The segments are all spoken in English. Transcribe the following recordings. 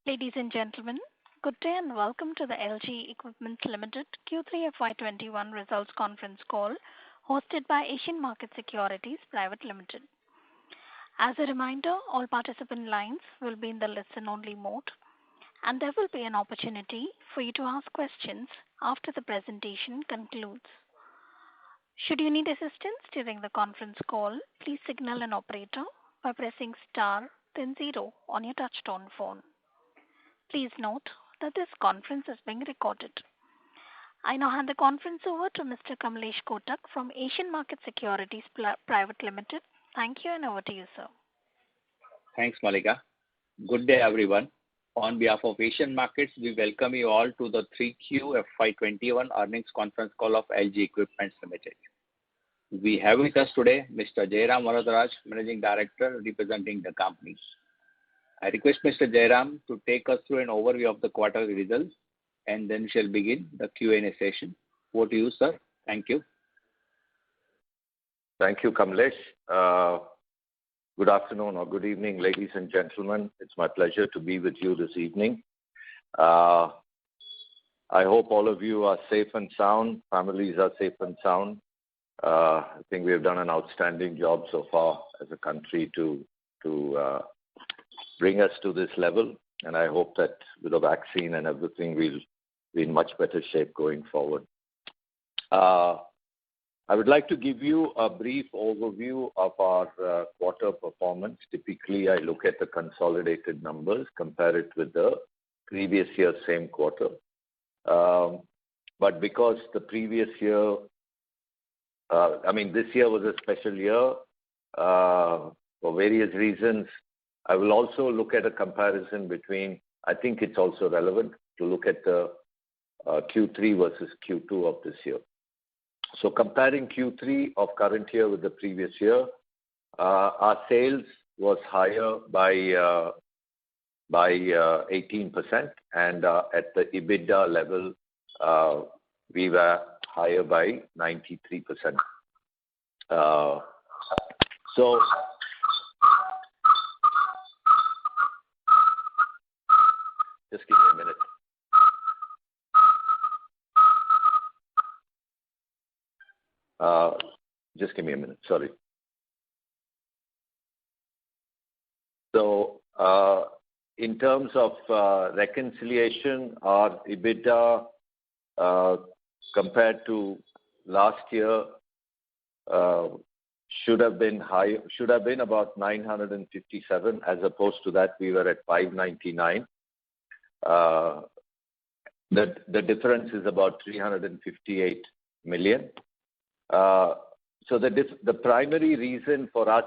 Ladies and gentlemen, good day and welcome to the LG Equipment Limited Q3 FY21 results conference call hosted by Asian Market Securities Private Limited. As a reminder, all participant lines will be in the listen-only mode, and there will be an opportunity for you to ask questions after the presentation concludes. Should you need assistance during the conference call, please signal an operator by pressing star then 0 on your touchtone phone. Please note that this conference is being recorded. I now hand the conference over to Mr. Kamlesh Kotak from Asian Market Securities Private Limited. Thank you, and over to you, sir. Thanks, Malika. Good day, everyone. On behalf of Asian Markets, we welcome you all to the 3Q FY21 earnings conference call of LG Equipment Limited. We have with us today Mr. Jairam Varadaraj, Managing Director, representing the company. I request Mr. Jairam to take us through an overview of the quarterly results, and then we shall begin the Q&A session. Over to you, sir. Thank you. Thank you, Kamlesh. Good afternoon or good evening, ladies and gentlemen. It's my pleasure to be with you this evening. I hope all of you are safe and sound. Families are safe and sound. I think we have done an outstanding job so far as a country to bring us to this level, and I hope that with the vaccine and everything, we'll be in much better shape going forward. I would like to give you a brief overview of our quarter performance. Typically, I look at the consolidated numbers, compare it with the previous year same quarter. But because the previous year, this year was a special year for various reasons, I will also look at a comparison between, I think it's also relevant to look at the Q3 versus Q2 of this year. So comparing Q3 of current year with the previous year, our sales was higher by 18%, and at the EBITDA level, we were higher by 93%. So just give me a minute. Just give me a minute, sorry. So, in terms of reconciliation, our EBITDA compared to last year should have been about 957. As opposed to that, we were at 599. The difference is about 358 million. So the primary reason for us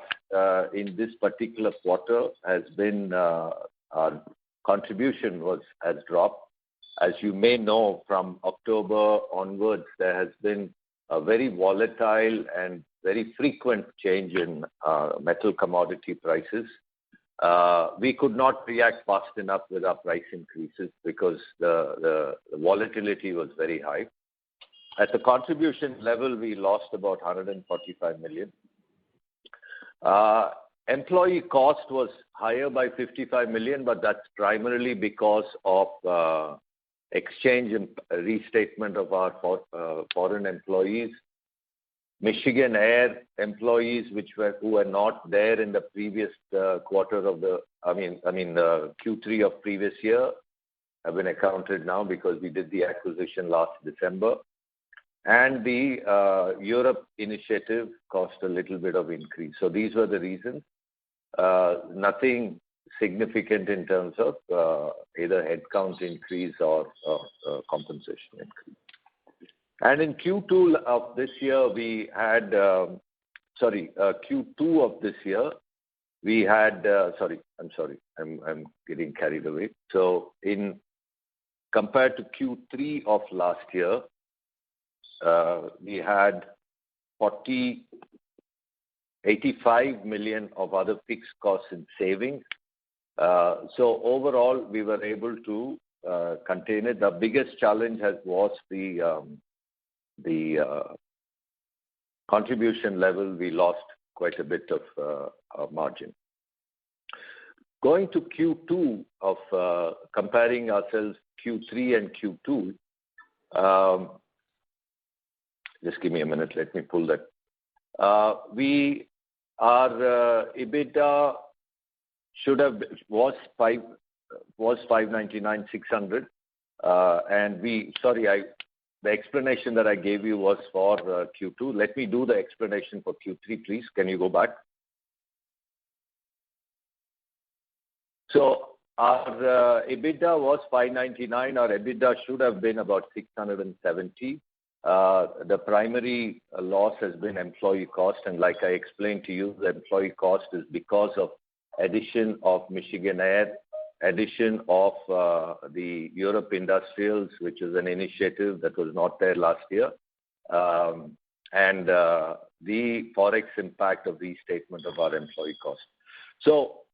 in this particular quarter has been our contribution has dropped. As you may know, from October onwards, there has been a very volatile and very frequent change in metal commodity prices. We could not react fast enough with our price increases because the volatility was very high. At the contribution level, we lost about 145 million. Employee cost was higher by 55 million, but that's primarily because of exchange and restatement of our foreign employees. Michigan Air employees, who were not there in the previous quarter of the Q3 of previous year, have been accounted now because we did the acquisition last December. And the Europe initiative cost a little bit of increase. So these were the reasons. Nothing significant in terms of either headcount increase or compensation increase. And in Q2 of this year, Q2 of this year, we had, I'm getting carried away. So compared to Q3 of last year, we had 85 million of other fixed costs in savings. So overall, we were able to contain it. The biggest challenge was the contribution level. We lost quite a bit of margin. Going to Q2 of comparing ourselves Q3 and Q2, just give me a minute, let me pull that. Our EBITDA was 599,600, and the explanation that I gave you was for Q2. Let me do the explanation for Q3, please. Can you go back? So our EBITDA was 599. Our EBITDA should have been about 670. The primary loss has been employee cost, and like I explained to you, the employee cost is because of addition of Michigan Air, addition of the Europe Industrials, which is an initiative that was not there last year, and the forex impact of restatement of our employee cost. So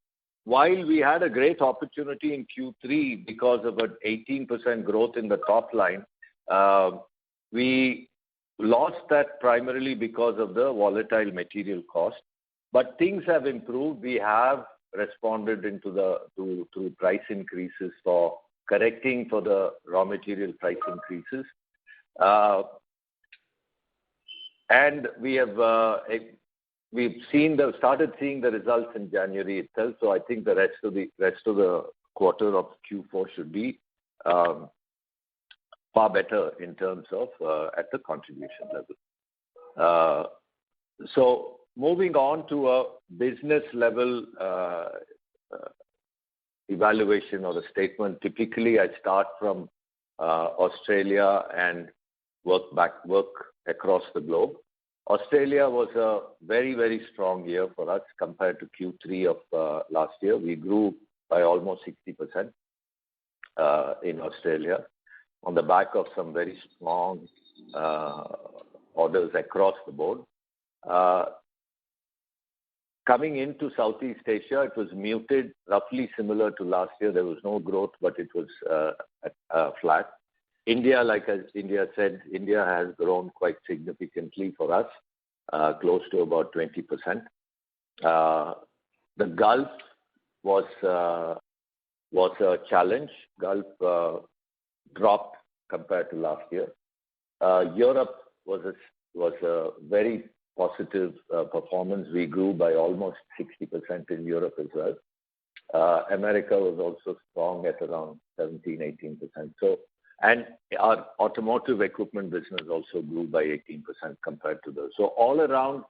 while we had a great opportunity in Q3 because of an 18% growth in the top line, we lost that primarily because of the volatile material cost. But things have improved. We have responded to price increases for correcting for the raw material price increases. And we've started seeing the results in January itself. So I think the rest of the quarter of Q4 should be far better in terms of at the contribution level. So moving on to a business level evaluation or the statement. Typically, I start from Australia and work across the globe. Australia was a very, very strong year for us compared to Q3 of last year. We grew by almost 60% in Australia on the back of some very strong orders across the board. Coming into Southeast Asia, it was muted, roughly similar to last year. There was no growth, but it was flat. India, like as India said, India has grown quite significantly for us, close to about 20%. The Gulf was a challenge. Gulf dropped compared to last year. Europe was a very positive performance. We grew by almost 60% in Europe as well. America was also strong at around 17-18%. And our automotive equipment business also grew by 18% compared to those. So all around,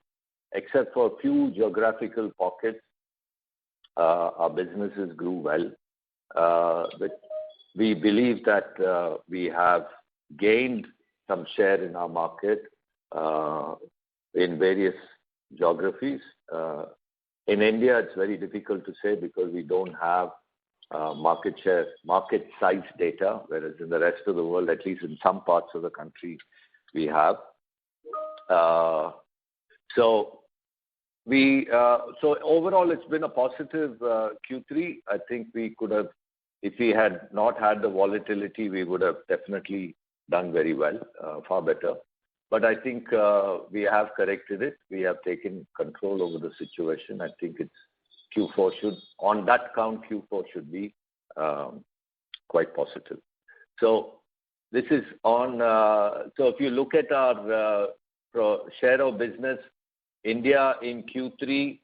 except for a few geographical pockets, our businesses grew well. But we believe that we have gained some share in our market in various geographies. In India, it's very difficult to say because we don't have market size data, whereas in the rest of the world, at least in some parts of the country, we have. So overall, it's been a positive Q3. I think we could have, if we had not had the volatility, we would have definitely done very well, far better. But I think we have corrected it. We have taken control over the situation. I think Q4 on that count, Q4 should be quite positive. So this is on, so if you look at our share of business, India in Q3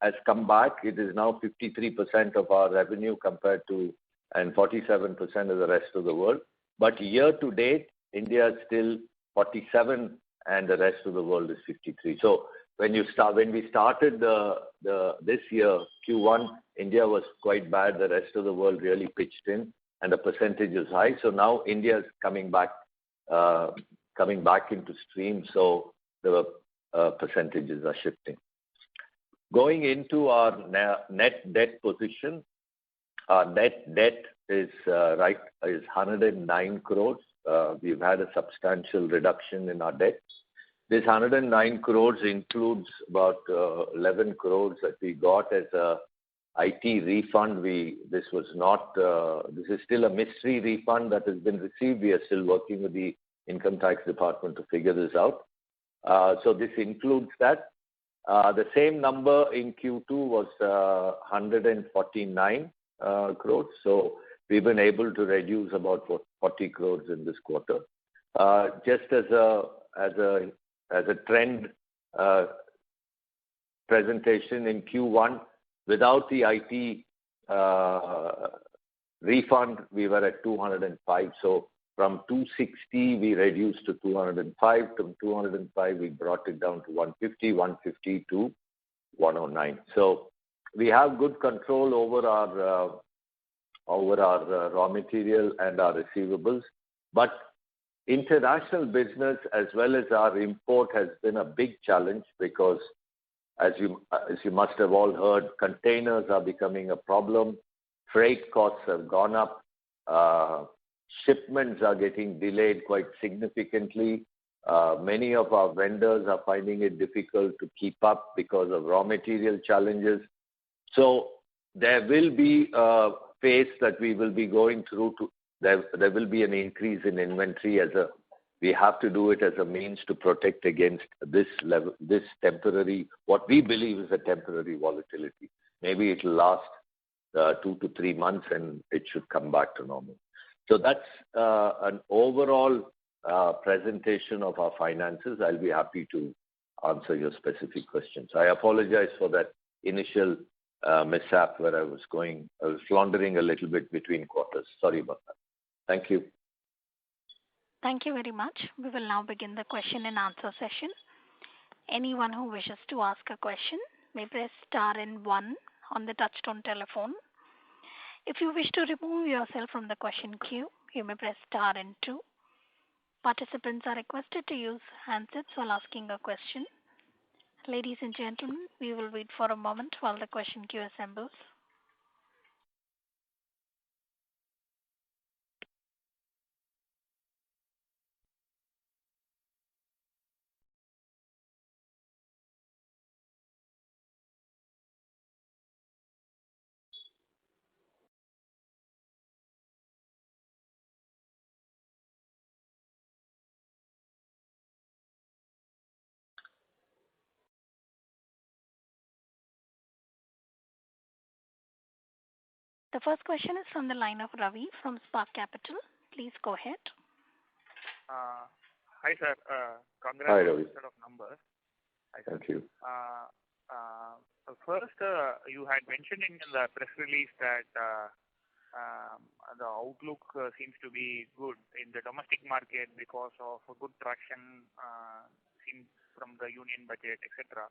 has come back. It is now 53% of our revenue compared to, and 47% of the rest of the world. But year to date, India is still 47 and the rest of the world is 53. So when we started this year, Q1, India was quite bad. The rest of the world really pitched in and the percentage is high. So now India is coming back into stream. So the percentages are shifting. Going into our net debt position, our net debt is 109 crores. We've had a substantial reduction in our debt. This 109 crores includes about 11 crores that we got as a IT refund. This is still a mystery refund that has been received. We are still working with the income tax department to figure this out. So this includes that. The same number in Q2 was 149 crores. So we've been able to reduce about 40 crores in this quarter. Just as a trend presentation in Q1, without the IT refund, we were at 205. So from 260, we reduced to 205. From 205, we brought it down to 150, 150 to 109. So we have good control over our raw material and our receivables. But international business as well as our import has been a big challenge because, as you must have all heard, containers are becoming a problem. Freight costs have gone up. Shipments are getting delayed quite significantly. Many of our vendors are finding it difficult to keep up because of raw material challenges. So there will be a phase that we will be going through. There will be an increase in inventory we have to do it as a means to protect against this temporary, what we believe is a temporary volatility. Maybe it will last 2 to 3 months and it should come back to normal. So that's an overall presentation of our finances. I'll be happy to answer your specific questions. I apologize for that initial mishap where I was floundering a little bit between quarters. Sorry about that. Thank you. Thank you very much. We will now begin the question and answer session. Anyone who wishes to ask a question may press star and 1 on the touchtone telephone. If you wish to remove yourself from the question queue, you may press star and 2. Participants are requested to use handsets while asking a question. Ladies and gentlemen, we will wait for a moment while the question queue assembles. The first question is from the line of Ravi from Spark Capital. Please go ahead. Hi, sir. Congrats Hi, on Ravi. the set of numbers. Thank you. First, you had mentioned in the press release that the outlook seems to be good in the domestic market because of a good traction seen from the union budget, etc.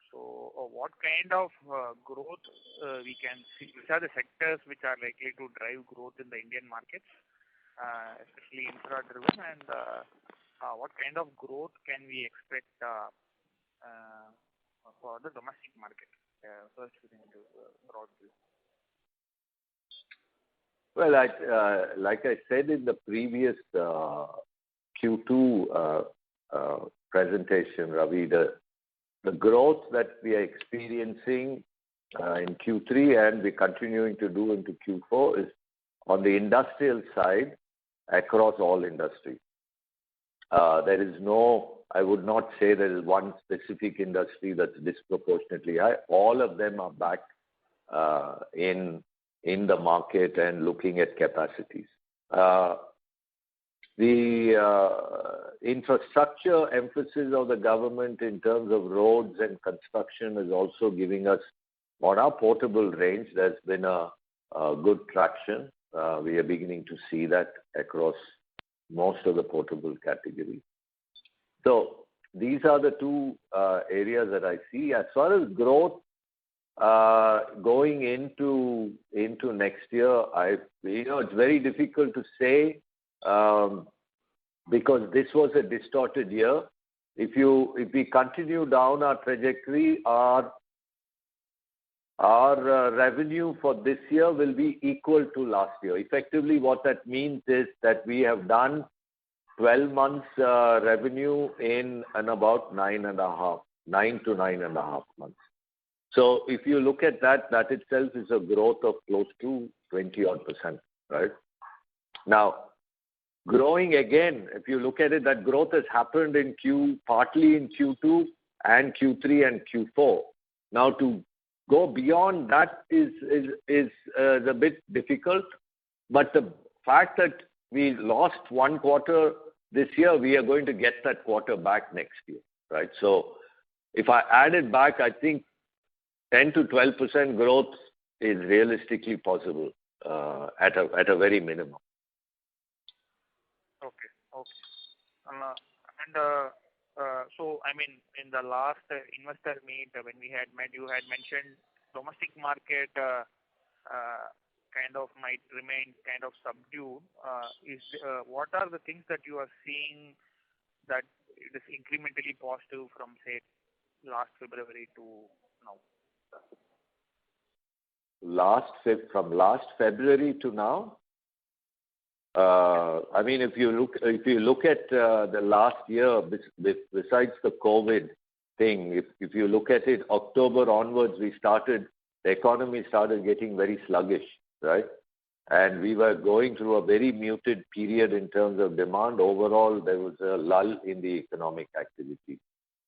So what kind of growth we can see? Which are the sectors which are likely to drive growth in the Indian markets, especially infra-driven, and what kind of growth can we expect for the domestic market? First, within the broad view. Well, like I said in the previous Q2 presentation, Ravi, the growth that we are experiencing in Q3 and we're continuing to do into Q4 is on the industrial side across all industries. There is I would not say there is one specific industry that's disproportionately high. All of them are back in the market and looking at capacities. The infrastructure emphasis of the government in terms of roads and construction is also giving us, on our portable range, there's been a good traction. We are beginning to see that across most of the portable categories. So these are the two areas that I see. As far as growth going into next year, it's very difficult to say because this was a distorted year. If we continue down our trajectory, our revenue for this year will be equal to last year. Effectively, what that means is that we have done 12 months revenue in about 9 to 9.5 months. So if you look at that itself is a growth of close to 20%, right? Now, growing again, if you look at it, that growth has happened partly in Q2 and Q3 and Q4. Now, to go beyond that is a bit difficult, but the fact that we lost one quarter this year, we are going to get that quarter back next year, right? So if I add it back, I think 10 to 12% growth is realistically possible at a very minimum. Okay. So, I mean, in the last investor meet, when we had met, you had mentioned domestic market kind of might remain kind of subdued. What are the things that you are seeing that it is incrementally positive from, say, last February to now? From last February to now? I mean, if you look at the last year, besides the COVID thing, if you look at it, October onwards, the economy started getting very sluggish, right? And we were going through a very muted period in terms of demand. Overall, there was a lull in the economic activity.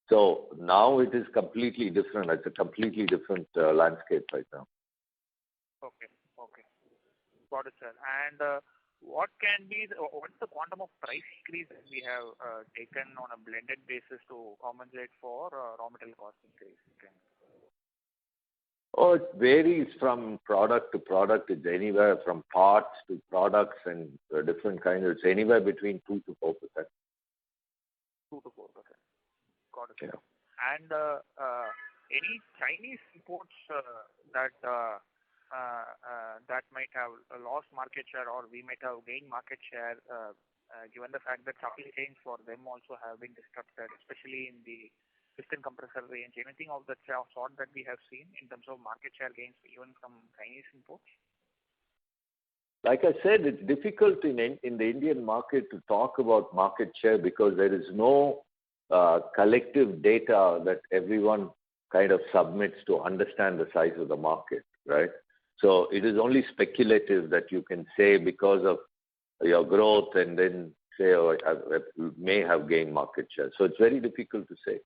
So now it is completely different. It's a completely different landscape right now. Okay. Got it, sir. And what's the quantum of price increase that we have taken on a blended basis to compensate for raw material cost increase? Oh, it varies from product to product. It's anywhere from parts to products and different kinds. It's anywhere between 2 to 4%. 2 to 4%. Got it. Yeah. And any Chinese imports that might have lost market share, or we might have gained market share, given the fact that supply chains for them also have been disrupted, especially in the piston compressor range. Anything of that sort that we have seen in terms of market share gains even from Chinese imports? Like I said, it's difficult in the Indian market to talk about market share because there is no collective data that everyone kind of submits to understand the size of the market, right? So it is only speculative that you can say because of your growth and then say, oh, I may have gained market share. So it's very difficult to say.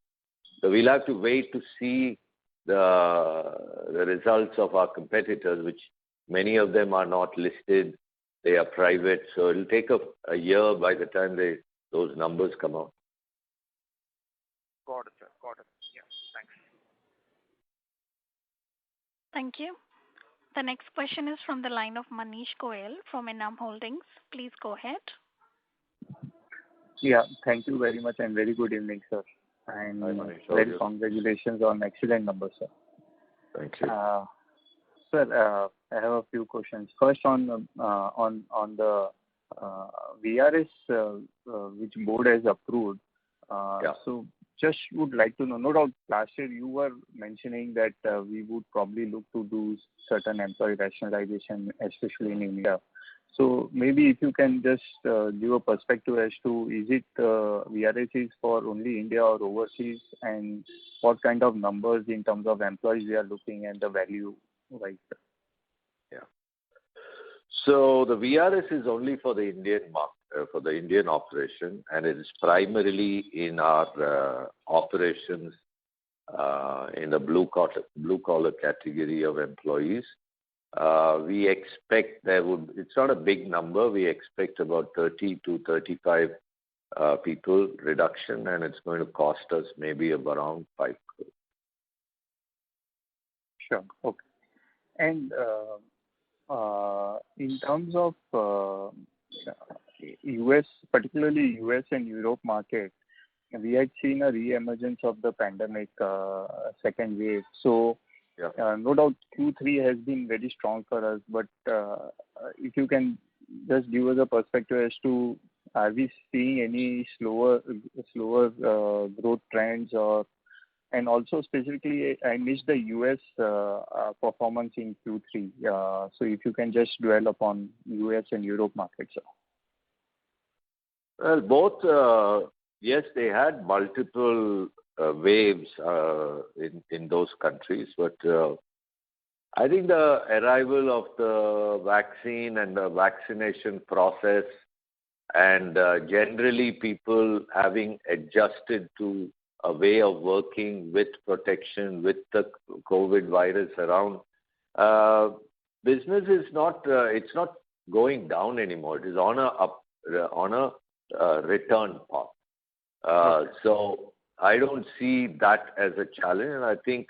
So we'll have to wait to see the results of our competitors, which many of them are not listed. They are private. So it'll take a year by the time those numbers come out. Got it, sir. Got it. Yeah. Thanks. Thank you. The next question is from the line of Manish Goyal from Enam Holdings. Please go ahead. Yeah, thank you very much and very good evening, sir. And Hi, Manish. very congratulations on excellent numbers, sir. Thank you. Sir, I have a few questions. First, on the VRS which board has approved. Yeah. So just would like to know, no doubt last year you were mentioning that we would probably look to do certain employee rationalization, especially in India. So maybe if you can just give a perspective as to is it VRS is for only India or overseas, and what kind of numbers in terms of employees we are looking at the value, right? Yeah. So the VRS is only for the Indian market, for the Indian operation, and it is primarily in our operations in the blue collar category of employees. We expect it's not a big number. We expect about 30 to 35 people reduction, and it's going to cost us maybe around 5 crores. Sure. Okay. And in terms of US, particularly US and Europe market, we had seen a re-emergence of the pandemic second wave. So yeah. No doubt Q3 has been very strong for us, but if you can just give us a perspective as to are we seeing any slower growth trends, and also specifically I missed the US performance in Q3. So if you can just dwell upon US and Europe markets. Well, both, yes, they had multiple waves in those countries, but I think the arrival of the vaccine and the vaccination process and generally people having adjusted to a way of working with protection, with the COVID virus around. Business is not, it's not going down anymore. It is on a return path. So I don't see that as a challenge. And I think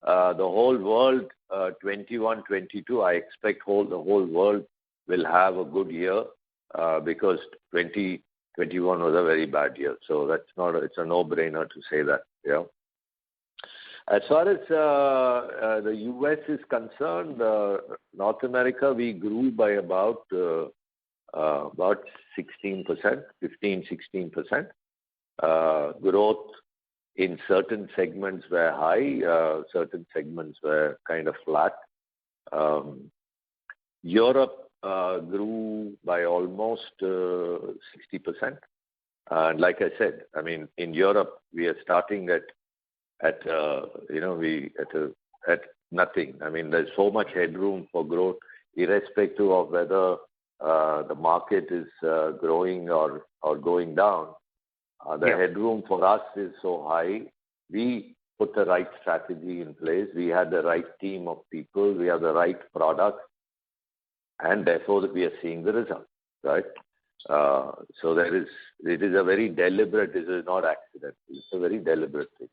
the whole world, 21, 22, I expect the whole world will have a good year because 2021 was a very bad year. So that's not, it's a no-brainer to say that. Yeah. As far as the US is concerned, North America, we grew by about 16%, 15-16%. Growth in certain segments were high, certain segments were kind of flat. Europe grew by almost 60%. And like I said, I mean, in Europe, we are starting at nothing. I mean, there's so much headroom for growth, irrespective of whether the market is growing or going down. The headroom for us is so high. We put the right strategy in place. We had the right team of people. We have the right product. And therefore, we are seeing the results, right? So it is a very deliberate, this is not accidental. It's a very deliberate thing.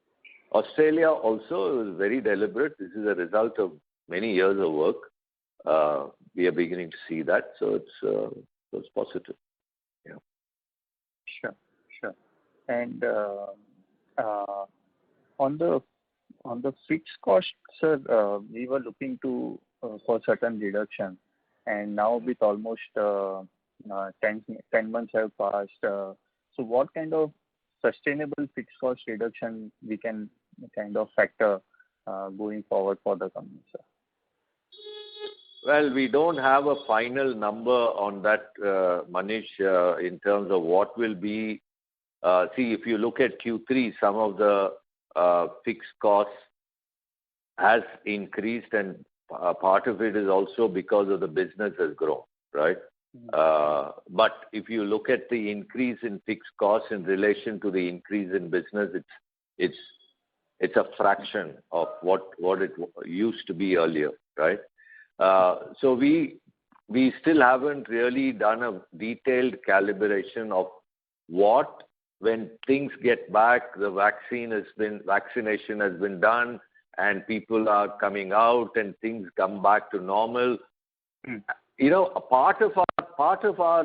Australia also is very deliberate. This is a result of many years of work. We are beginning to see that. So it's positive. Yeah. Sure. And on the fixed cost, sir, we were looking to for certain reduction, and now with almost 10 months have passed. So what kind of sustainable fixed cost reduction we can kind of factor going forward for the company, sir? Well, we don't have a final number on that, Manish, in terms of what will be. See, if you look at Q3, some of the fixed costs has increased, and part of it is also because of the business has grown, right? But if you look at the increase in fixed costs in relation to the increase in business, it's a fraction of what it used to be earlier, right? So we still haven't really done a detailed calibration of what, when things get back, the vaccination has been done, and people are coming out, and things come back to normal. You know, a part of our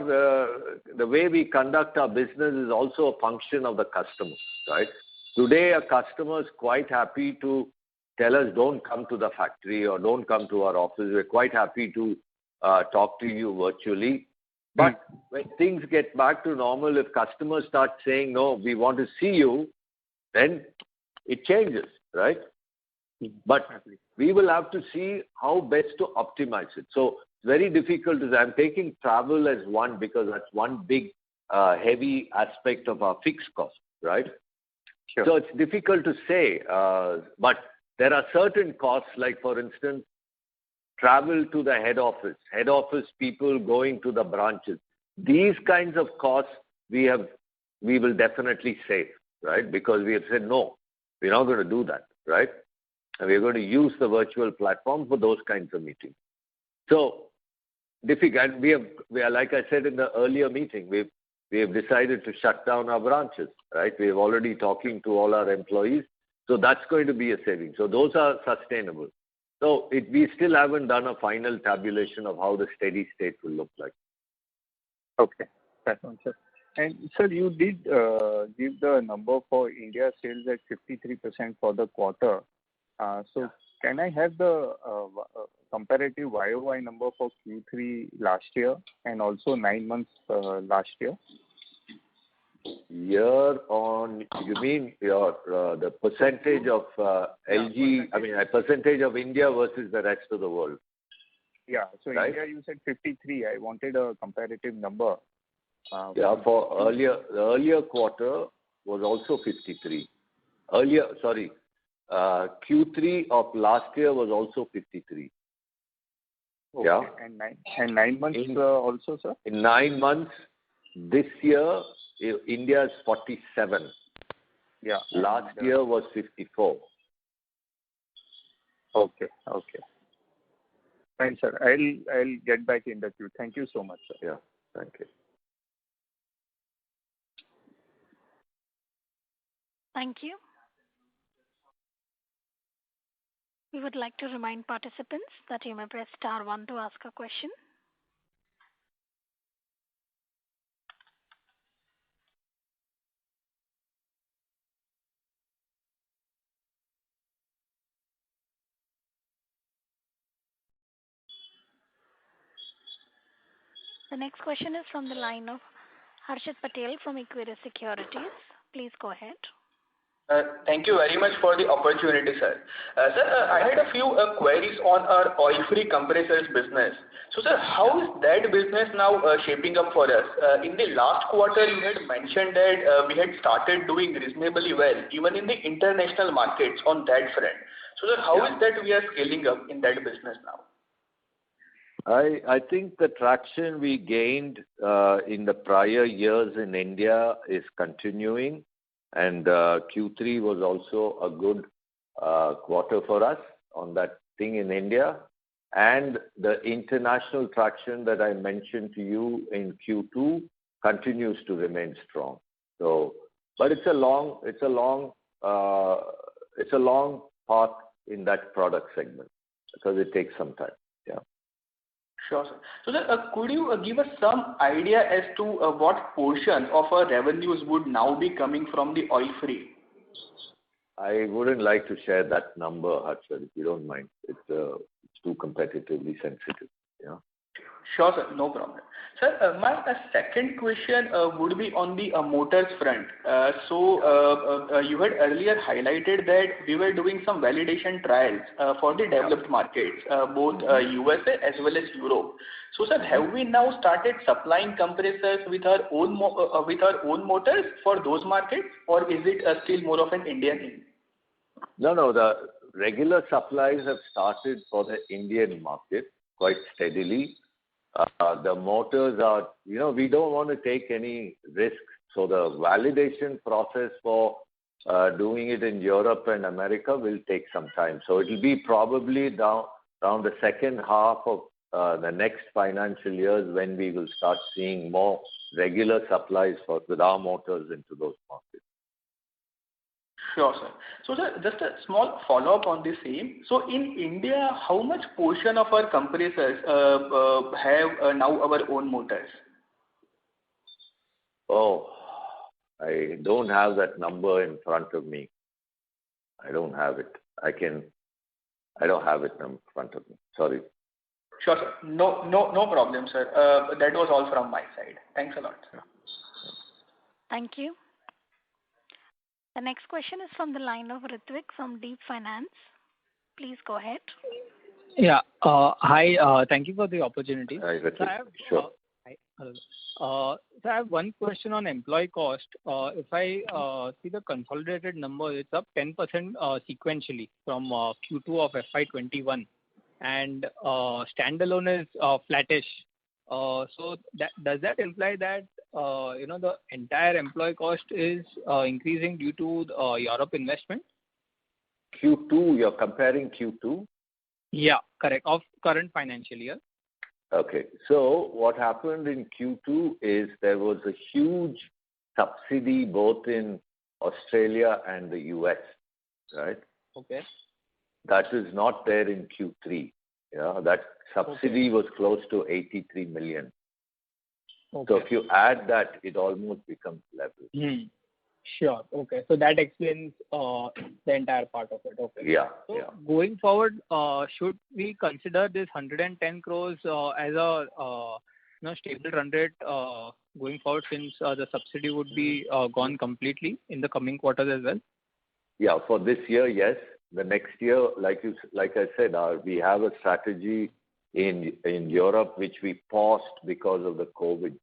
the way we conduct our business is also a function of the customer, right? Today, a customer is quite happy to tell us, don't come to the factory or don't come to our office. We're quite happy to talk to you virtually. But when things get back to normal, if customers start saying, no, we want to see you, then it changes, right? But we will have to see how best to optimize it. So it's very difficult to say. I'm taking travel as one because that's one big, heavy aspect of our fixed cost, right? Sure. So it's difficult to say. But there are certain costs, like, for instance, travel to the head office people going to the branches. These kinds of costs we will definitely save, right? Because we have said, no, we're not going to do that, right? And we're going to use the virtual platform for those kinds of meetings. So difficult. We are, like I said in the earlier meeting, we have decided to shut down our branches, right? We are already talking to all our employees. So that's going to be a saving. So those are sustainable. So we still haven't done a final tabulation of how the steady state will look like. Okay, that's one, sir. And sir, you did give the number for India sales at 53% for the quarter. So can I have the comparative YOY number for Q3 last year and also 9 months last year? Year on, you mean the percentage of LG, I mean, a percentage of India versus the rest of the world? Yeah, so right? India you said 53. I wanted a comparative number. For the earlier quarter was also 53. Q3 of last year was also 53. Okay. Yeah. And 9 months also, sir? In 9 months, this year, India is 47. Yeah. Last year was 54. Okay. Fine, sir. I'll get back in the queue. Thank you so much, sir. Yeah. Thank you. Thank you. We would like to remind participants that you may press star 1 to ask a question. The next question is from the line of Harshit Patel from Equirus Securities. Please go ahead. Thank you very much for the opportunity, sir. Sir, I had a few queries on our oil-free compressors business. So, sir, how is that business now shaping up for us? In the last quarter, you had mentioned that we had started doing reasonably well, even in the international markets on that front. So, sir, how is that we are scaling up in that business now? I think the traction we gained in the prior years in India is continuing, and Q3 was also a good quarter for us on that thing in India. And the international traction that I mentioned to you in Q2 continues to remain strong. So, but it's a long path in that product segment because it takes some time. Yeah. Sure, sir. So, sir, could you give us some idea as to what portion of our revenues would now be coming from the oil-free? I wouldn't like to share that number, Harshad, if you don't mind. It's too competitively sensitive. Yeah. Sure, sir. No problem. Sir, my second question would be on the motors front. You had earlier highlighted that we were doing some validation trials for the developed markets, both USA as well as Europe. So, sir, have we now started supplying compressors with our own motors for those markets, or is it still more of an Indian thing? No. The regular supplies have started for the Indian market quite steadily. The motors are, we don't want to take any risks. So the validation process for doing it in Europe and America will take some time. So it will be probably around the second half of the next financial years when we will start seeing more regular supplies with our motors into those markets. Sure, sir. So, sir, just a small follow-up on the same. So, in India, how much portion of our compressors have now our own motors? Oh, I don't have that number in front of me. I don't have it. I don't have it in front of me. Sorry. Sure, sir. No problem, sir. That was all from my side. Thanks a lot. Thank you. The next question is from the line of Ritvik from Deep Finance. Please go ahead. Yeah. Hi. Thank you for the opportunity. Hi, Ritvik. Sure. So I have one question on employee cost. If I see the consolidated number, it's up 10% sequentially from Q2 of FY21, and standalone is flattish. So does that imply that the entire employee cost is increasing due to Europe investment? Q2, you're comparing Q2? Yeah, correct. Of current financial year. Okay. So what happened in Q2 is there was a huge subsidy both in Australia and the US, right? Okay. That is not there in Q3. Yeah, that subsidy was close to 83 million. Okay. So if you add that, it almost becomes level. Sure. Okay. So that explains the entire part of it. Okay. Yeah. So going forward, should we consider this 110 crores as a stable run rate going forward, since the subsidy would be gone completely in the coming quarters as well? Yeah. For this year, yes. The next year, like I said, we have a strategy in Europe which we paused because of the COVID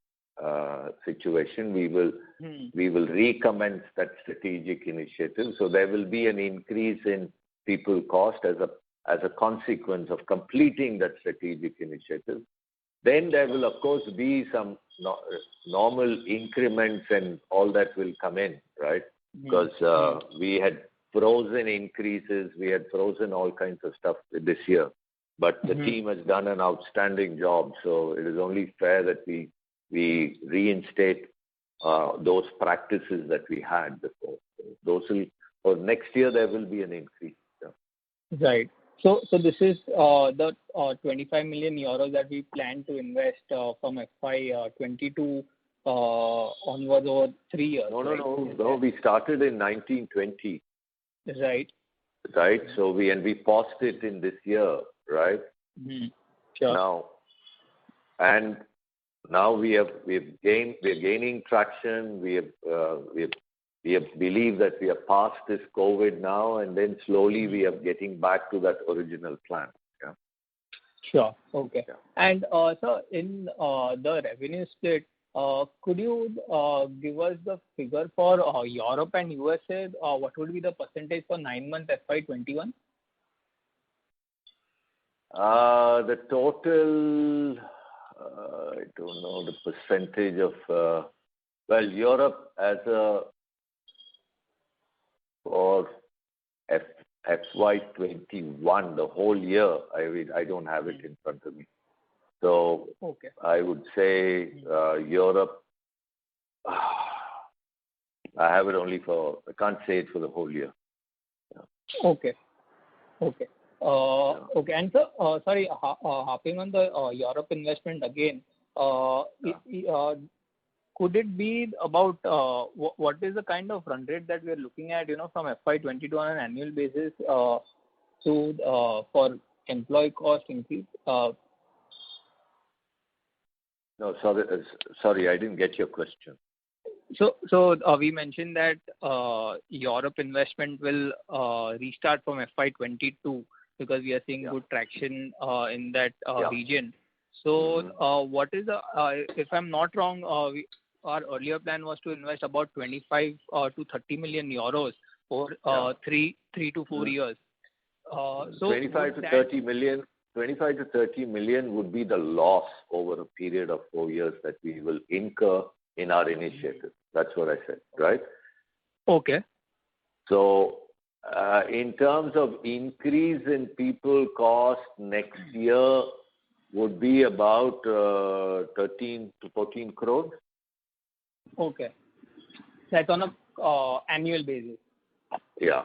situation. We will recommence that strategic initiative. So there will be an increase in people cost as a consequence of completing that strategic initiative. Then there will of course be some normal increments and all that will come in, right? because we had frozen increases, we had frozen all kinds of stuff this year. But the team has done an outstanding job, so it is only fair that we reinstate those practices that we had before. Those will, for next year, there will be an increase. Yeah. Right. So this is the 25 million euros that we plan to invest from FY22 onwards over 3 years. No. We started in 1920. Right. Right. So we paused it in this year. Right. Sure. Now we're gaining traction. We believe that we are past this COVID now, and then slowly we are getting back to that original plan. Yeah. Sure. Okay. Yeah. And so in the revenue split, could you give us the figure for Europe and USA? What would be the percentage for 9 months FY21? The total, I don't know the percentage of, Europe as for FY21, the whole year, I don't have it in front of me. So okay. I would say Europe, I have it only I can't say it for the whole year. Yeah. Okay. Okay. And so, sorry, hopping on the Europe investment again, could it be about what is the kind of run rate that we are looking at, from FY22 on an annual basis for employee cost increase? No, sorry, I didn't get your question. So we mentioned that Europe investment will restart from FY22 because we are seeing good traction in that region. So what is if I'm not wrong, our earlier plan was to invest about 25 to 30 million euros over 3 to 4 years. So 25 to 30 million would be the loss over a period of 4 years that we will incur in our initiative. That's what I said, right? Okay. So in terms of increase in people cost next year would be about 13 to 14 crores. Okay. That's on a annual basis. Yeah.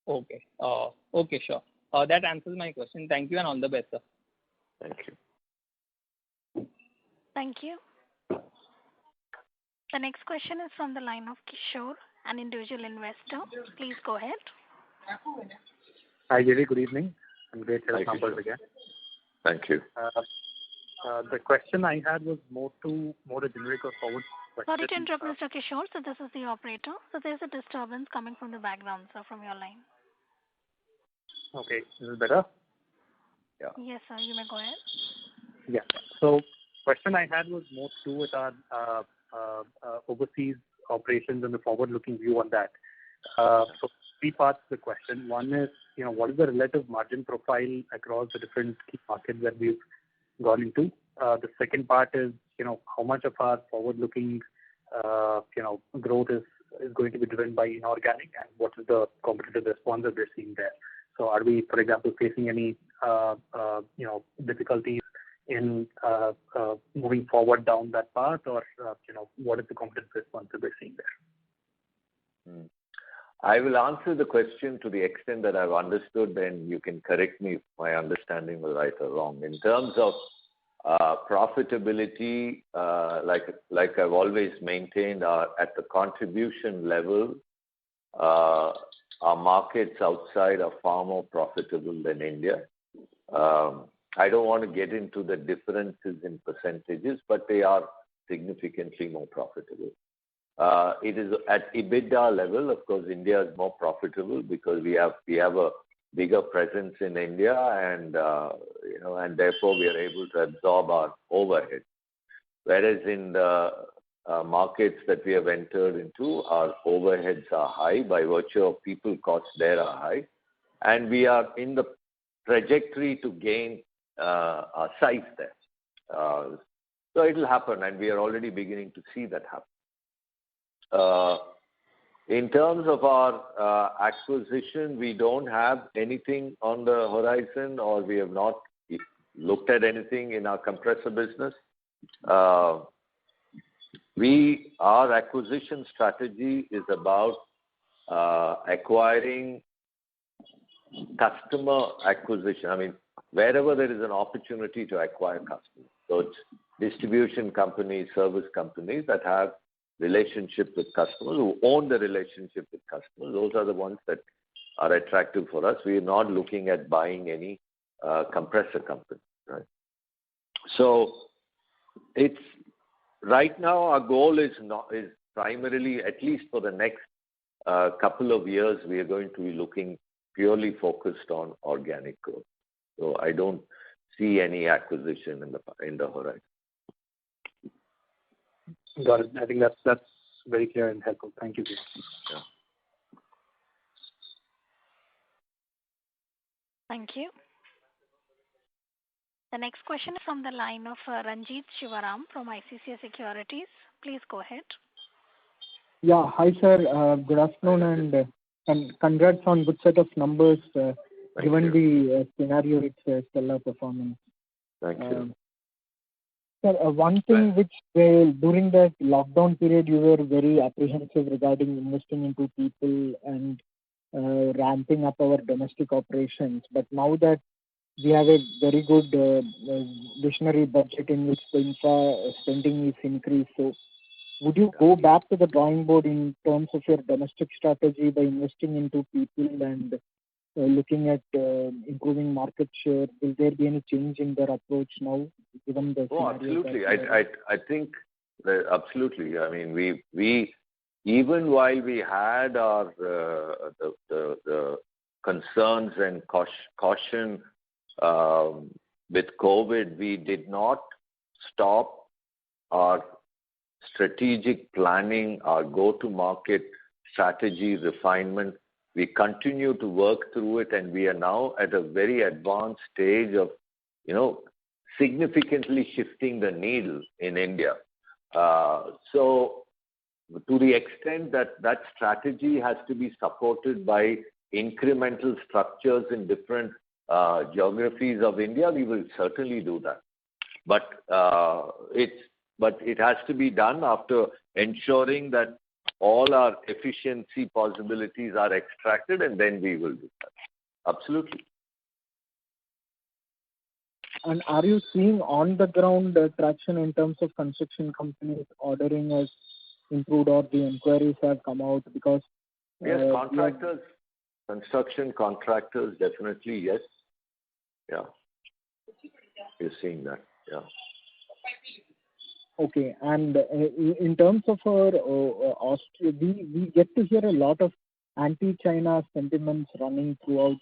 Okay. Okay, sure. That answers my question. Thank you and all the best, sir. Thank you. Thank you. The next question is from the line of Kishore, an individual investor. Please go ahead. Hi, Jerry. Good evening. I'm great to have numbers again. Thank you. The question I had was more a generic or forward question. Sorry to interrupt, Mr. Kishore. So this is the operator. So there's a disturbance coming from the background, sir, from your line. Okay. Is it better? Yeah. Yes, sir. You may go ahead. Yeah. So question I had was more to do with our overseas operations and the forward-looking view on that. So 3 parts to the question. One is, what is the relative margin profile across the different key markets that we've gone into? The second part is, how much of our forward-looking, growth is going to be driven by inorganic, and what is the competitive response that we're seeing there? So are we, for example, facing any, difficulties in moving forward down that path, or, what is the competitive response that we're seeing there? I will answer the question to the extent that I've understood, then you can correct me if my understanding was right or wrong. In terms of profitability, like I've always maintained, at the contribution level, our markets outside are far more profitable than India. I don't want to get into the differences in percentages, but they are significantly more profitable. It is at EBITDA level, of course, India is more profitable because we have a bigger presence in India, and and therefore we are able to absorb our overhead. Whereas in the markets that we have entered into, our overheads are high by virtue of people costs there are high, and we are in the trajectory to gain our size there. So it will happen, and we are already beginning to see that happen. In terms of our acquisition, we don't have anything on the horizon, or we have not looked at anything in our compressor business. Our acquisition strategy is about acquiring customer acquisition. I mean, wherever there is an opportunity to acquire customers. So it's distribution companies, service companies that have relationship with customers, who own the relationship with customers. Those are the ones that are attractive for us. We are not looking at buying any compressor company, right? So it's right now our goal is primarily, at least for the next couple of years, we are going to be looking purely focused on organic growth. So I don't see any acquisition in the horizon. Got it. I think that's very clear and helpful. Thank you. Yeah. Thank you. The next question is from the line of Ranjit Shivaram from ICICI Securities. Please go ahead. Yeah. Hi, sir. Good afternoon, and congrats on good set of numbers. Given the scenario, it's a stellar performance. Thank you. Sir, one thing which during that lockdown period you were very apprehensive regarding investing into people and ramping up our domestic operations. But now that we have a very good visionary budget in which the infra spending is increased, so would you go back to the drawing board in terms of your domestic strategy by investing into people and looking at improving market share? Will there be any change in their approach now, given the scenario? Absolutely. I think that absolutely. I mean, we even while we had our the concerns and caution with COVID, we did not stop our strategic planning, our go-to-market strategy refinement. We continue to work through it, and we are now at a very advanced stage of, significantly shifting the needle in India. So to the extent that strategy has to be supported by incremental structures in different geographies of India, we will certainly do that. But it has to be done after ensuring that all our efficiency possibilities are extracted, and then we will do that. Absolutely. And are you seeing on the ground traction in terms of construction companies ordering has improved, or the inquiries have come out? Because yes, contractors, construction contractors, definitely, yes. Yeah. You're seeing that, yeah. Okay, and in terms of our we get to hear a lot of anti-China sentiments running throughout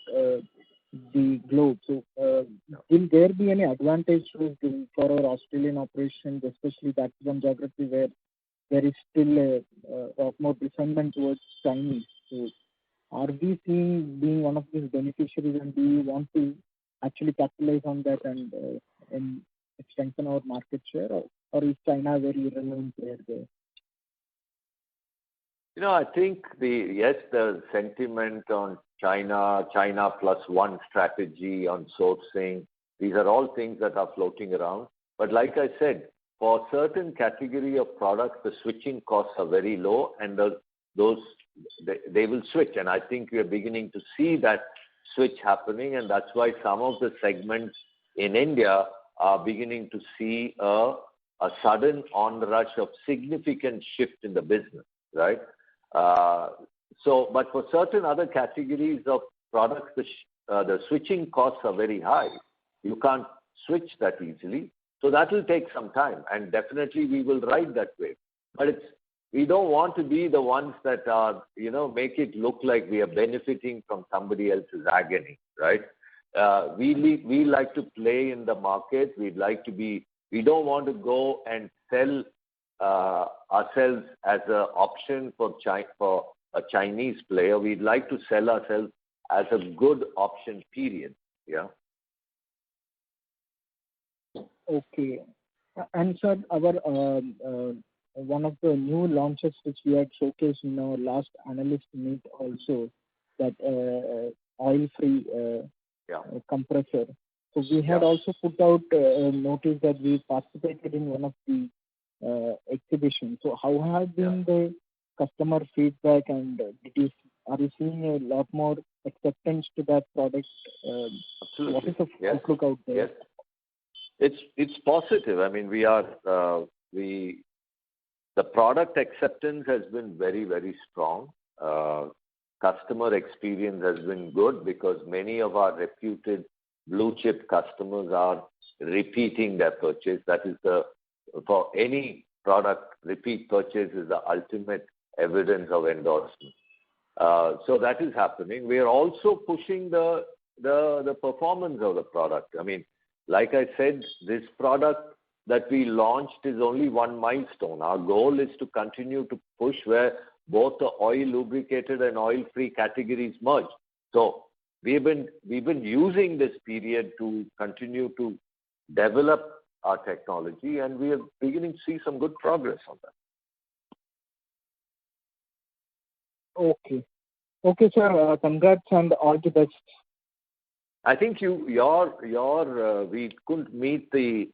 the globe. So, will there be any advantage for our Australian operations, especially that one geography where there is still a lot more resentment towards Chinese? So, are we seeing being one of these beneficiaries, and do you want to actually capitalize on that and strengthen our market share, or is China very relevant there? I think the sentiment on China plus one strategy on sourcing, these are all things that are floating around. But like I said, for certain category of products, the switching costs are very low, and they will switch. And I think we are beginning to see that switch happening, and that's why some of the segments in India are beginning to see a sudden onrush of significant shift in the business, right? But for certain other categories of products, the switching costs are very high. You can't switch that easily. So that will take some time, and definitely we will ride that wave. But we don't want to be the ones that are, make it look like we are benefiting from somebody else's agony, right? We like to play in the market. We don't want to go and sell ourselves as an option for a Chinese player. We'd like to sell ourselves as a good option, period. Yeah. Okay. And sir, our one of the new launches which we had showcased in our last analyst meet also, that oil-free compressor. So we had also put out a notice that we participated in one of the exhibitions. So how has been the customer feedback, and are you seeing a lot more acceptance to that product? Absolutely. What is the outlook out there? Yes, it's positive. I mean, the product acceptance has been very, very strong. Customer experience has been good because many of our reputed blue chip customers are repeating their purchase. That is for any product, repeat purchase is the ultimate evidence of endorsement. So that is happening. We are also pushing the performance of the product. I mean, like I said, this product that we launched is only one milestone. Our goal is to continue to push where both the oil lubricated and oil-free categories merge. So we've been using this period to continue to develop our technology, and we are beginning to see some good progress on that. Okay, sir. Congrats and all the best. I think we couldn't meet the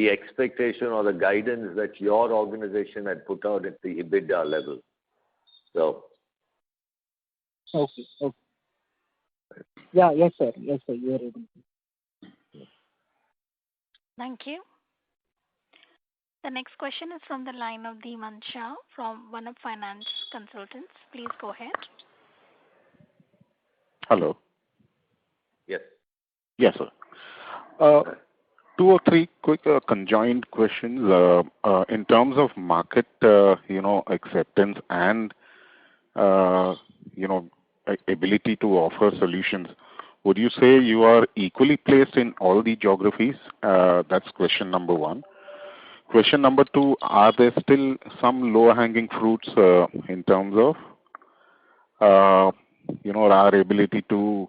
expectation or the guidance that your organization had put out at the EBITDA level. So. Okay. Yes, sir. You are able to. Thank you. The next question is from the line of Dhiman Shah from One Up Finance Consultants. Please go ahead. Hello. Yes. Yes, sir. 2 or 3 quick conjoined questions. In terms of market, acceptance and, ability to offer solutions, would you say you are equally placed in all the geographies? That's question number 1. Question number 2, are there still some low-hanging fruits in terms of, our ability to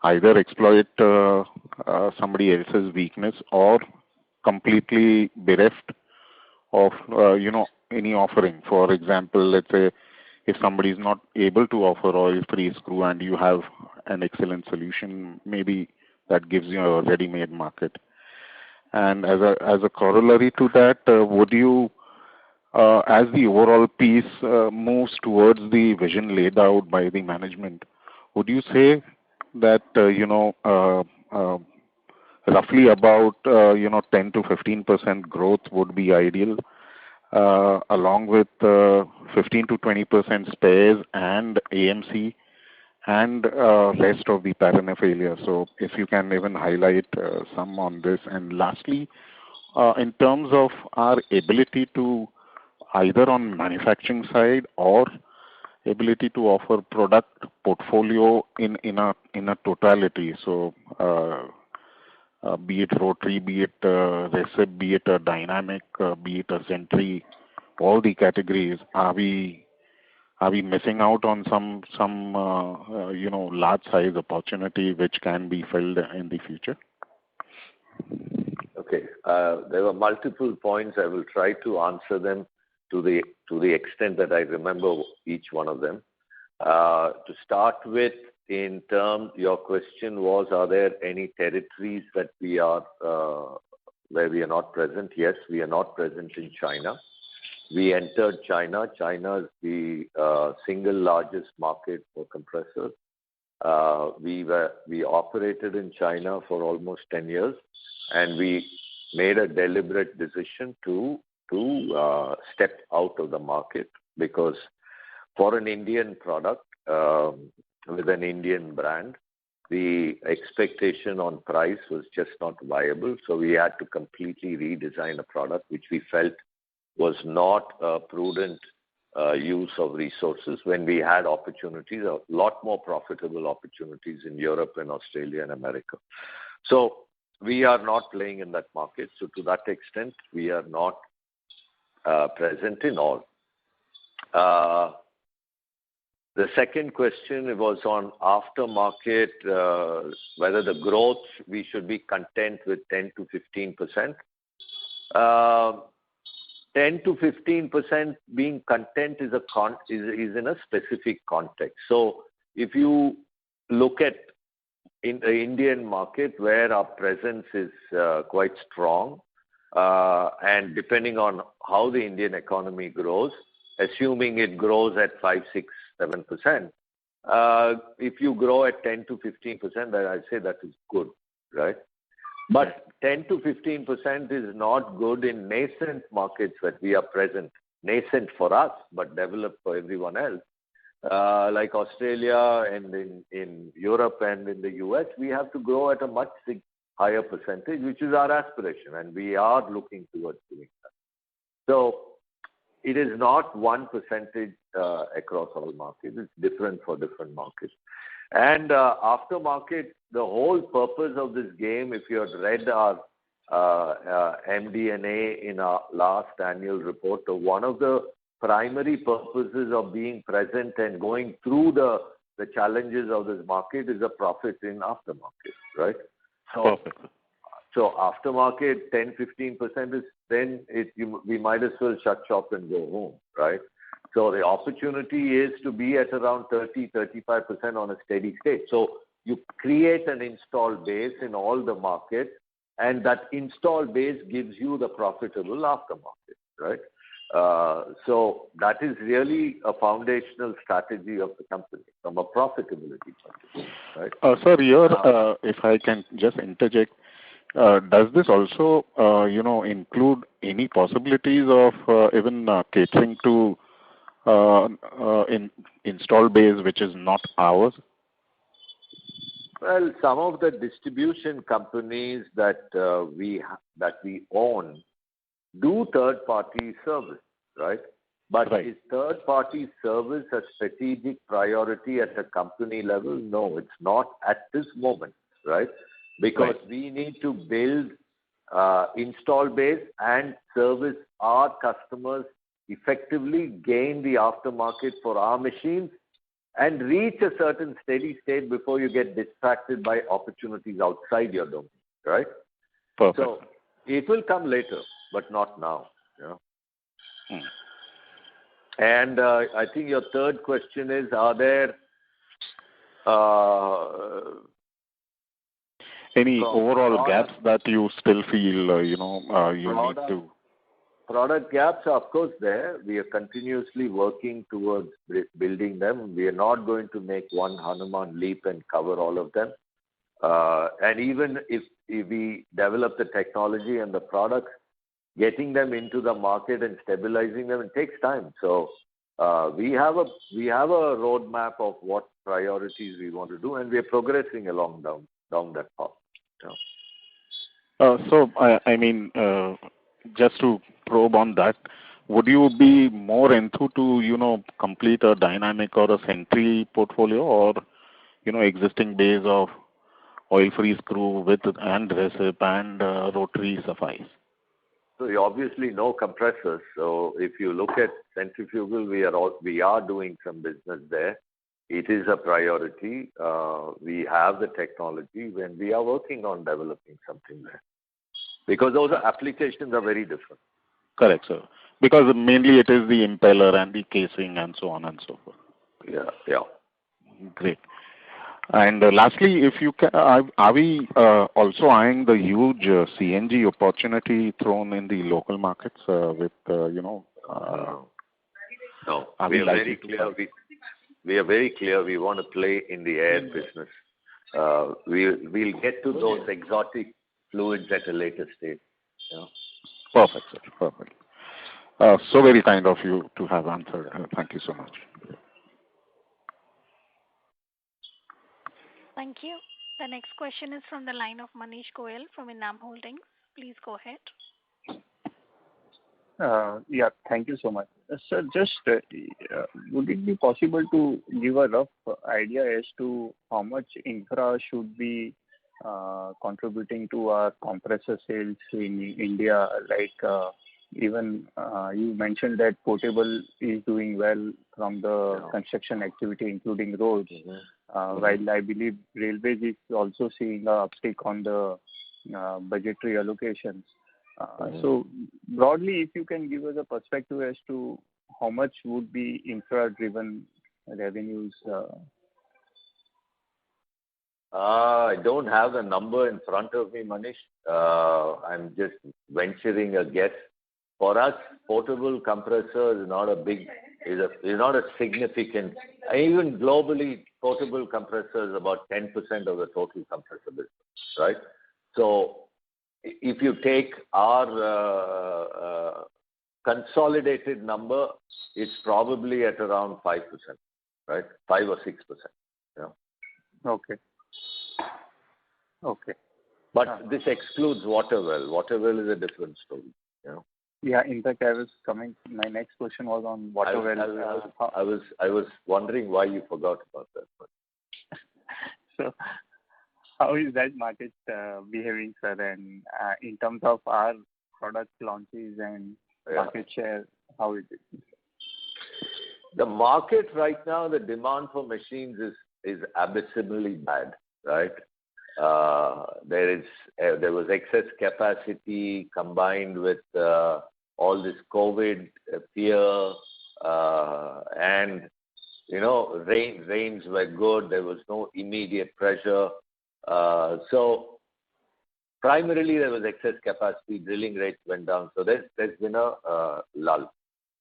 either exploit somebody else's weakness or completely bereft of, any offering? For example, let's say if somebody is not able to offer oil-free screw and you have an excellent solution, maybe that gives you a ready-made market. And as a corollary to that, would you, as the overall piece moves towards the vision laid out by the management, would you say that, roughly about, 10 to 15% growth would be ideal, along with 15 to 20% spares and AMC and rest of the paraphernalia? So if you can even highlight some on this. And lastly, in terms of our ability to either on manufacturing side or ability to offer product portfolio in a totality. So be it rotary, be it recip, be it a dynamic, be it a Sentry, all the categories, are we missing out on some large size opportunity which can be filled in the future? Okay. There were multiple points. I will try to answer them to the extent that I remember each one of them. To start with, in terms, your question was, are there any territories that we are where we are not present? Yes, we are not present in China. We entered China. China is the single largest market for compressors. We operated in China for almost 10 years, and we made a deliberate decision to step out of the market, because for an Indian product with an Indian brand, the expectation on price was just not viable. So we had to completely redesign a product which we felt was not a prudent use of resources when we had opportunities, a lot more profitable opportunities in Europe and Australia and America. So we are not playing in that market. So to that extent, we are not present in all. The second question was on aftermarket, whether the growth we should be content with 10 to 15%. 10 to 15% being content is in a specific context. So if you look at in the Indian market where our presence is quite strong, and depending on how the Indian economy grows, assuming it grows at 5, 6, 7%, if you grow at 10 to 15%, then I'd say that is good, right? But 10 to 15% is not good in nascent markets that we are present. Nascent for us, but developed for everyone else. Like Australia and in Europe and in the US, we have to grow at a much higher percentage, which is our aspiration, and we are looking towards doing that. So it is not 1% across all markets. It's different for different markets. And aftermarket, the whole purpose of this game, if you had read our MD&A in our last annual report, one of the primary purposes of being present and going through the challenges of this market is a profit in aftermarket, right? So, so aftermarket 10-15% is then we might as well shut shop and go home, right? So the opportunity is to be at around 30-35% on a steady state. So you create an install base in all the markets, and that install base gives you the profitable aftermarket, right? So that is really a foundational strategy of the company from a profitability point of view, right? Sir, here, if I can just interject, does this also, include any possibilities of even catering to install base which is not ours? Well, some of the distribution companies that we own do third-party service, right? But is third-party service a strategic priority at a company level? No, it's not at this moment, right? Because we need to build install base and service our customers effectively, gain the aftermarket for our machines, and reach a certain steady state before you get distracted by opportunities outside your domain, right? Perfect. So it will come later, but not now. And I think your third question is, are there any overall gaps that you still feel, you need to? Product gaps are, of course, there. We are continuously working towards building them. We are not going to make one Hanuman leap and cover all of them. And even if we develop the technology and the products, getting them into the market and stabilizing them, it takes time. So we have a roadmap of what priorities we want to do, and we are progressing along down that path. So, I mean, just to probe on that, would you be more enthused to, complete a dynamic or a Sentry portfolio, or, existing base of oil-free screw with and recip and rotary suffice? So you obviously know compressors. So if you look at centrifugal, we are doing some business there. It is a priority. We have the technology, and we are working on developing something there. Because those applications are very different. Correct, sir. Because mainly it is the impeller and the casing and so on and so forth. Yeah. Great. And lastly, if you can, are we also eyeing the huge CNG opportunity thrown in the local markets with, No. We are very clear. We are very clear we want to play in the air business. We'll get to those exotic fluids at a later stage. Perfect, sir. Perfect. So very kind of you to have answered. Thank you so much. Thank you. The next question is from the line of Manish Goyal from Enam Holdings. Please go ahead. Yeah, thank you so much. Sir, just would it be possible to give a rough idea as to how much infra should be contributing to our compressor sales in India? Like even you mentioned that portable is doing well from the construction activity, including roads. While I believe railways is also seeing an uptick on the budgetary allocations. So broadly, if you can give us a perspective as to how much would be infra-driven revenues. I don't have the number in front of me, Manish. I'm just venturing a guess. For us, portable compressor is not a significant. Even globally, portable compressor is about 10% of the total compressor business, right? So if you take our consolidated number, it's probably at around 5%, right? 5 or 6%. Yeah. Okay. Okay. But this excludes water well. Water well is a different story. You know? Yeah. In fact, my next question was on water well. I was wondering why you forgot about that. But. So, how is that market behaving, sir? And in terms of our product launches and market share, how is it? The market right now, the demand for machines is abysmally bad, right? There was excess capacity combined with all this COVID fear, and rains were good. There was no immediate pressure, so primarily there was excess capacity. Drilling rates went down, so there's been a lull.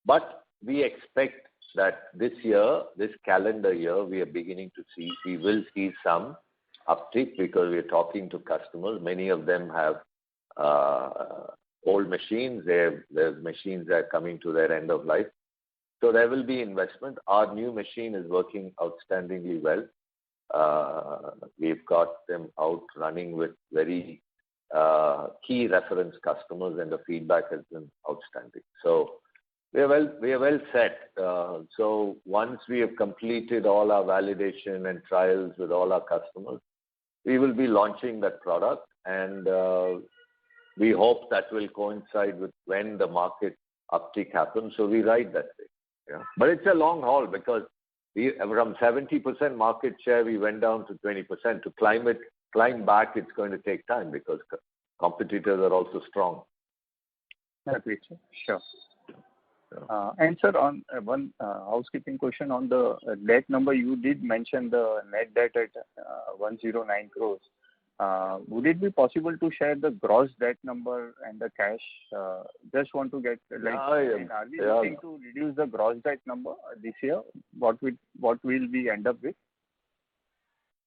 But we expect that this calendar year, we will see some uptick because we're talking to customers. Many of them have old machines. Their machines are coming to their end of life. So there will be investment. Our new machine is working outstandingly well. We've got them out running with very key reference customers, and the feedback has been outstanding. So we are well set. So once we have completed all our validation and trials with all our customers, we will be launching that product, and we hope that will coincide with when the market uptick happens. So we ride that way. Yeah. But it's a long haul because from 70% market share, we went down to 20%. To climb back, it's going to take time because competitors are also strong. Agreed, sure. And sir, on one housekeeping question on the debt number, you did mention the net debt at 109 crores. Would it be possible to share the gross debt number and the cash? Just want to get are we looking to reduce the gross debt number this year? What will we end up with?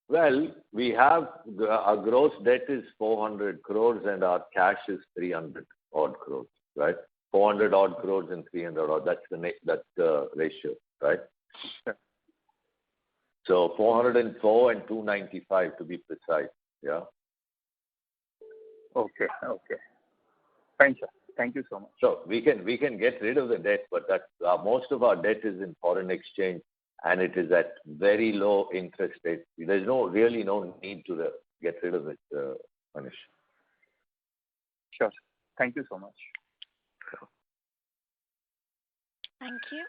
Well, we have our gross debt is 400 crores and our cash is 300 odd crores, right? 400 odd crores and 300 odd. That's the ratio, right? Sure. So 404 and 295 to be precise. Yeah. Okay. Fine, sir. Thank you so much. So we can get rid of the debt, but most of our debt is in foreign exchange, and it is at very low interest rate. There's really no need to get rid of it, Manish. Sure. Thank you so much. Thank you.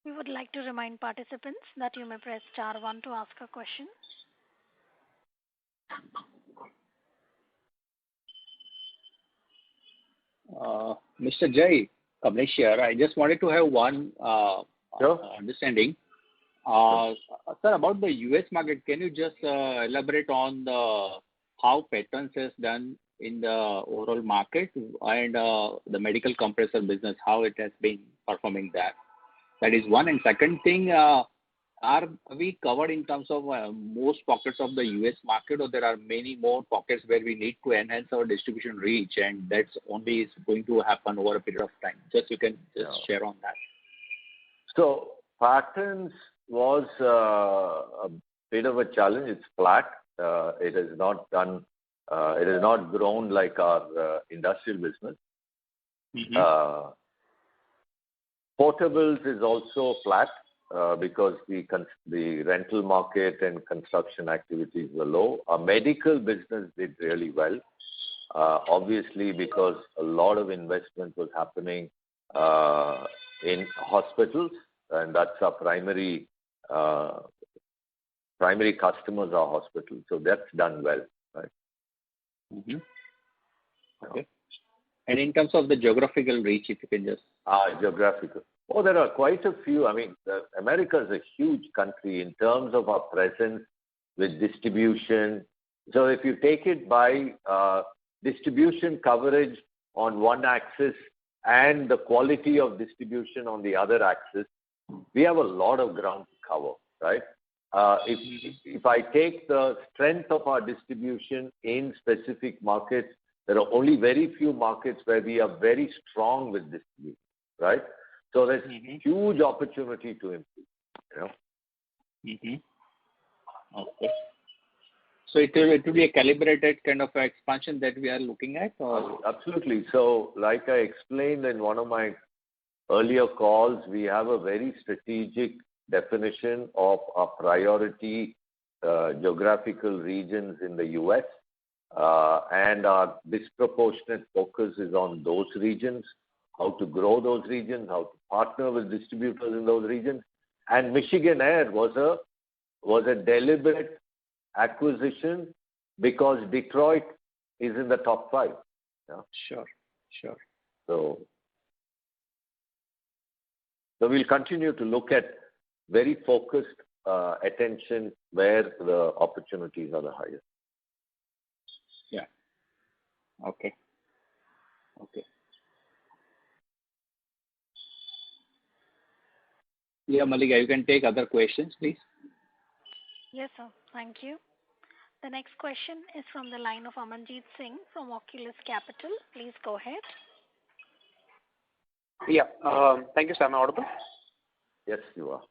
We would like to remind participants that you may press star 1 to ask a question. Mr. Jai, Kamlesh here. I just wanted to have one understanding. Sir, about the US market, can you just elaborate on how Pattons has done in the overall market and the medical compressor business, how it has been performing there? That is one. And second thing, are we covered in terms of most pockets of the US market, or there are many more pockets where we need to enhance our distribution reach, and that's only is going to happen over a period of time? Just you can share on that. So Pattons was a bit of a challenge. It's flat. It has not grown like our industrial business. Mm-hmm. Portables is also flat because the rental market and construction activities were low. Our medical business did really well, obviously because a lot of investment was happening in hospitals, and that's our primary primary customers are hospitals. So that's done well, right? Mm-hmm. Okay. And in terms of the geographical reach, if you can just... Geographical. Oh, there are quite a few. I mean, America is a huge country in terms of our presence with distribution. So if you take it by distribution coverage on one axis and the quality of distribution on the other axis, we have a lot of ground to cover, right? If I take the strength of our distribution in specific markets, there are only very few markets where we are very strong with distribution, right? So there's huge opportunity to improve, you know. Okay. So it will be a calibrated kind of expansion that we are looking at? Or? Absolutely. So like I explained in one of my earlier calls, we have a very strategic definition of our priority geographical regions in the U.S. And our disproportionate focus is on those regions, how to grow those regions, how to partner with distributors in those regions. And Michigan Air was a deliberate acquisition because Detroit is in the top 5. Yeah? Sure. So we'll continue to look at very focused attention where the opportunities are the highest. Yeah. Okay. Yeah, Malika, you can take other questions, please. Yes, sir. Thank you. The next question is from the line of Amanjeet Singh from Oculus Capital. Please go ahead. Yeah. Thank you, sir. Am I audible? Yes, you are.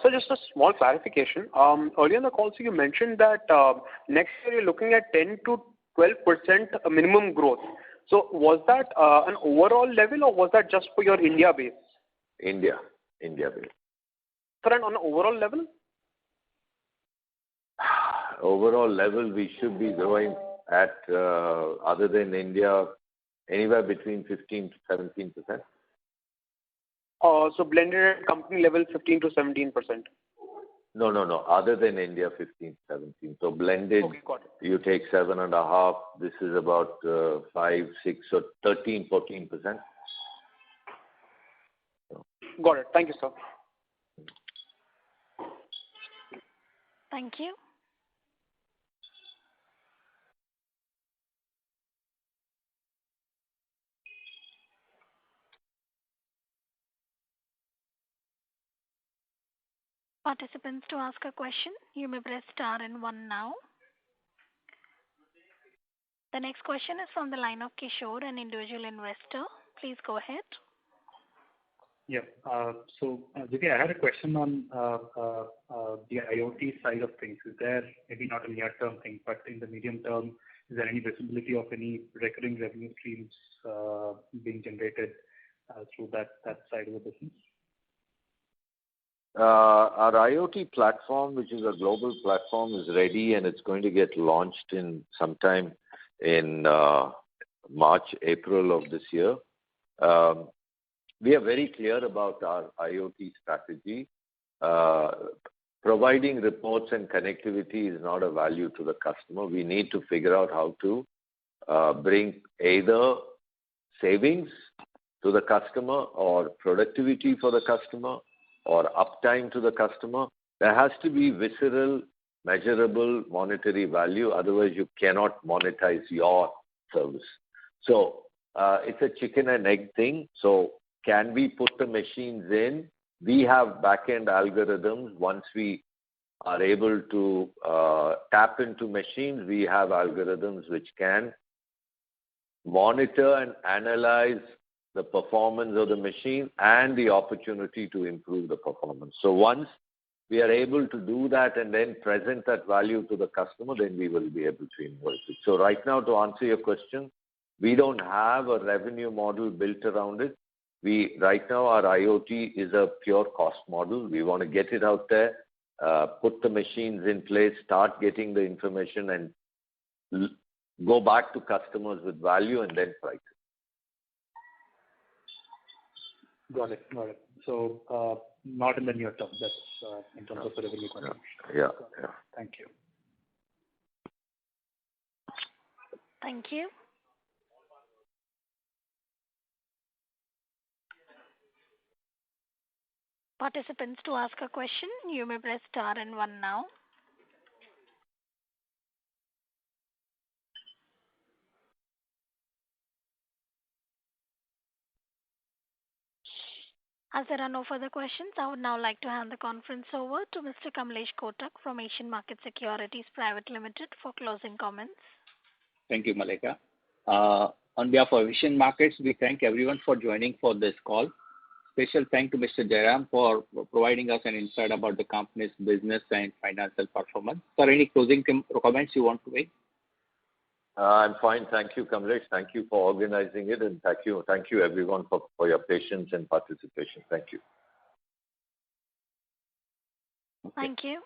So just a small clarification. Earlier in the call, so you mentioned that next year you're looking at 10 to 12% minimum growth. So was that an overall level or was that just for your India base? India base. Sir, and on an overall level? Overall level, we should be growing at, other than India, anywhere between 15 to 17%. So blended at company level 15 to 17%. No. Other than India, 15, 17. So blended, okay, got it. You take 7.5. This is about 5, 6, so 13, 14%. Got it. Thank you, sir. Thank you. Participants, to ask a question, you may press star and 1 now. The next question is from the line of Kishore, an individual investor. Please go ahead. Yeah. So, Jyoti, I had a question on the IoT side of things. Is there, maybe not a near-term thing, but in the medium term, is there any visibility of any recurring revenue streams being generated through that side of the business? Our IoT platform, which is a global platform, is ready and it's going to get launched in sometime in March, April of this year. We are very clear about our IoT strategy. Providing reports and connectivity is not a value to the customer. We need to figure out how to bring either savings to the customer or productivity for the customer or uptime to the customer. There has to be visceral, measurable monetary value. Otherwise, you cannot monetize your service. So it's a chicken and egg thing. So can we put the machines in? We have back-end algorithms. Once we are able to tap into machines, we have algorithms which can monitor and analyze the performance of the machine and the opportunity to improve the performance. So once we are able to do that and then present that value to the customer, then we will be able to invoice it. So right now, to answer your question, we don't have a revenue model built around it. Right now, our IoT is a pure cost model. We want to get it out there, put the machines in place, start getting the information and go back to customers with value and then price it. Got it. So not in the near term. That's in terms of the revenue contribution. Yeah. Thank you. Thank you. Participants, to ask a question, you may press star and one now. As there are no further questions, I would now like to hand the conference over to Mr. Kamlesh Kotak from Asian Market Securities Private Limited for closing comments. Thank you, Malika. On behalf of Asian Markets, we thank everyone for joining for this call. Special thank to Mr. Jairam for providing us an insight about the company's business and financial performance. Sir, any closing comments you want to make? I'm fine. Thank you, Kamlesh. Thank you for organizing it, and thank you everyone for your patience and participation. Thank you. Thank you.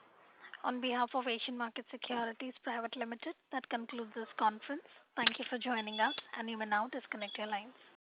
On behalf of Asian Market Securities Private Limited, that concludes this conference. Thank you for joining us, and you may now disconnect your lines.